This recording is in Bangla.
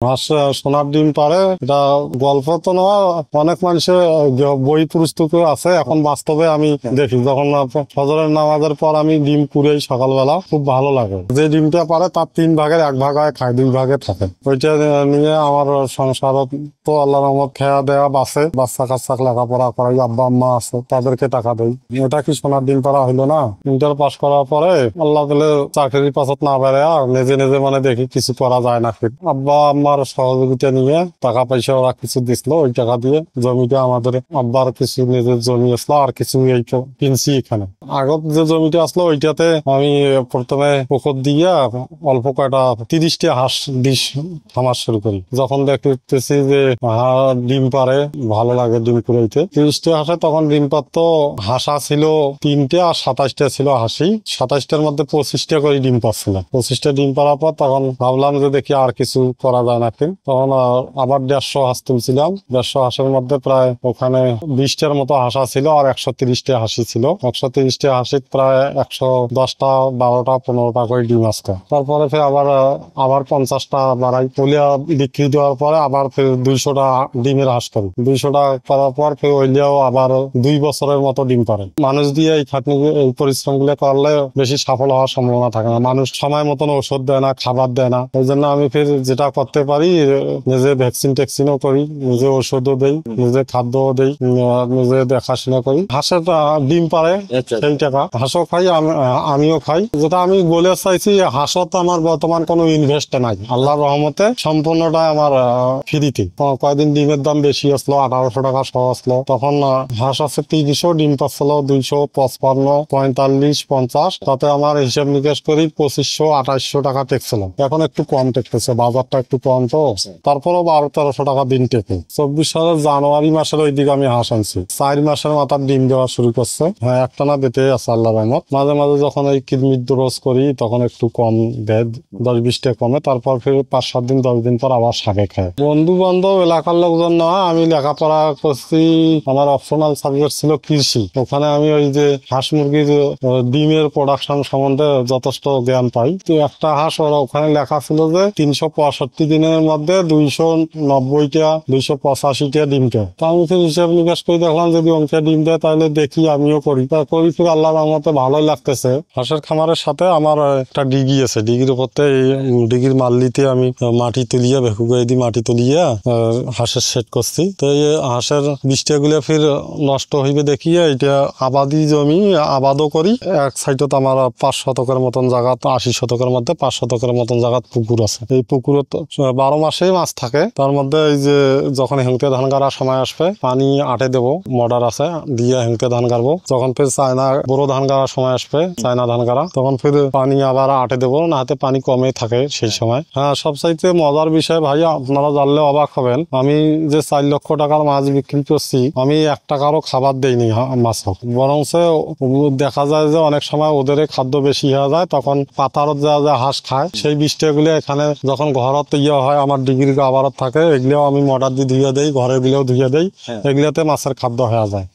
হাঁস সোনার ডিম পারে, এটা গল্প তো নয়, অনেক মানুষের বই পুস্তকে আছে। এখন বাস্তবে আমি দেখি, যখন ফজরের নামাজের পর আমি ডিম পুড়াই সকালবেলা, খুব ভালো লাগে। যে ডিমটা পারে তার 3 ভাগের 1 ভাগ হয় খায়, 2 ভাগে থাকে। ওইটা নিয়ে আমার সংসার তো আল্লাহর রহমত খেয়া দেওয়া বাসে, বাচ্চা কাচ্চা লেখাপড়া করাই, আব্বা আম্মা আছে তাদেরকে টাকা দেই। এটা কি সোনার ডিম পাড়া হইলো না? ইন্টার পাস করার পরে আল্লাহ দিলে চাকরির পাছত না বেড়ে নিজে নিজে মানে দেখি কিছু করা যায় না। আব্বা আম্মার সহযোগিতা নিয়ে টাকা পয়সা ওরা কিছু দিছিল, ওই টাকা দিয়ে জমিটা আমাদের আব্বার কিছু নিজের জমি আসলো, আর কিছু এই কিনছি এখানে। আগত যে জমিটা আসলো ওইটাতে আমি প্রথমে পুকুর দিয়ে অল্প কয়টা 30টা হাঁস ডিশ খামার শুরু করি। যখন দেখতেছি যে ডিম পারে, ভালো লাগে ডিম কুড়াইতে, 30টা হাঁসে তখন ডিম পারতো। হাঁসা ছিল 3টে আর 27টা ছিল হাসি। 27টার মধ্যে 25টা করে ডিম পাচ্ছিল। 25টা ডিম পাড়ার পর তখন ভাবলাম যে দেখি আর কিছু করা যায় নাকি। তখন আবার 150 হাঁস তুলছিলাম। 150 হাঁসের মধ্যে প্রায় ওখানে 20টার মতো হাঁসা ছিল, আর 130টা হাসি ছিল। 130টা হাসি প্রায় 110টা 12টা 15টা করে ডিম আসতো। তারপরে ফের আবার 50টা বাড়াই, পুলিয়া বিক্রি দেওয়ার পরে আবার ফের 200টা ডিমের হাঁস করি। 200টা করার পর ফের ওইলেও আবার 2 বছরের মতো ডিম পারে। মানুষ দিয়ে এই খাটনি এই পরিশ্রম গুলো করলে বেশি সফল হওয়ার সম্ভাবনা থাকে না। মানুষ সময় মতন ওষুধ দেয় না, খাবার দেয় না। ওই জন্য আমি ফের যেটা করতে পারি, নিজে ভ্যাকসিন ট্যাকসিনও করি, নিজে ওষুধও দেই, নিজে খাদ্যও দেই, নিজে দেখাশোনা করি। হাঁসের ডিম পারে, সেই টাকা হাঁসও খাই, আমিও খাই। যেটা আমি বলে চাইছি, হাঁসত আমার বর্তমান কোনো ইনভেস্ট নাই, আল্লাহর রহমতে সম্পূর্ণটা আমার ফ্রিতে। কয়েকদিন ডিমের দাম বেশি আসলো, 1800 টাকা সহ আসলো। তখন হাঁস আছে 300, ডিম পাচ্ছিল 255, 45, 50। তাতে আমার হিসাব নিকাশ করি 2500, 2800 টাকা টেকছিল। এখন একটু কম টেকতেছে, বাজারটা একটু কম তো। তারপরেও 1200-1300 টাকা দিন টেকে। 24 সালের জানুয়ারি মাসের ওই দিকে আমি হাঁস আনছি। 4 মাসের মাথার ডিম দেওয়া শুরু করছে। হ্যাঁ, একটানা বেঁধে আছে আল্লাহর রহমত। মাঝে মাঝে যখন এই কিডনির ডোজ করি তখন একটু কম দেয়, 10-20টা কমে। তারপর ফের 5-7 দিন 10 দিন পর আবার সাবে খায়। বন্ধু বান্ধব এলাকার লোকজন না, আমি লেখাপড়া করছি, আমার অপশনাল সাবজেক্ট ছিল কৃষি। ওখানে আমি ওই যে হাঁস মুরগির ডিমের প্রোডাকশন সম্বন্ধে যথেষ্ট জ্ঞান পাই। তো একটা হাঁস ওরা ওখানে লেখা ছিল যে 365 দিনের মধ্যে 290টা 285টা ডিম দেয়। তা আমি ফির হিসাব নিকাশ করে দেখলাম যদি অঙ্কে ডিম দেয় তাহলে দেখি আমিও করি। তা করি ফির আল্লাহর রহমতে ভালোই লাগতেছে। হাঁসের খামারের সাথে আমার একটা ডিগি আছে, ডিগির উপরতে ডিগির মাল্লিতে আমি মাটি তুলিয়া ভেকু গায়ে দিয়ে মাটি তুলিয়া হাঁসের সেট করছি। তো এই হাঁসের 20টা গুলো ফির নষ্ট হইবে দেখিয়ে এটা আবাদি জমি আবাদও করি। এক সাইডত আমার 5 শতকের মতন জায়গা, 80 শতকের মধ্যে 5 শতকের মতন জায়গা পুকুর আছে। এই পুকুরত 12 মাসেই মাছ থাকে। তার মধ্যে এই যে যখন হেংতে ধান গাড়ার সময় আসবে পানি আটে দেবো, মডার আছে দিয়ে হেংতে ধান গাড়বো। যখন ফির চায়না বড় ধান গাড়ার সময় আসবে, চায়না ধান গাড়া, তখন ফির পানি আবার আটে দেবো, না হাতে পানি কমে থাকে সেই সময়। হ্যাঁ, সবচাইতে মজার বিষয় ভাই, আপনারা জানলে অবাক হবেন, আমি যে 4 লক্ষ টাকার মাছ বিক্রি করছি, আমি 1 টাকারও খাবার দেইনি মাছ। বরং দেখা যায় যে অনেক সময় ওদের খাদ্য বেশি হয়ে যায়, তখন পাতারত যা হাঁস খায় সেই 20টা গুলো এখানে যখন ঘরত হয়, আমার ডিগ্রি আবারত থাকে, এগুলোও আমি মডার দিয়ে ধুয়ে দেই, ঘরের গুলোও ধুয়ে দেই। এগুলোতে মাছের খাদ্য হয়ে যায়।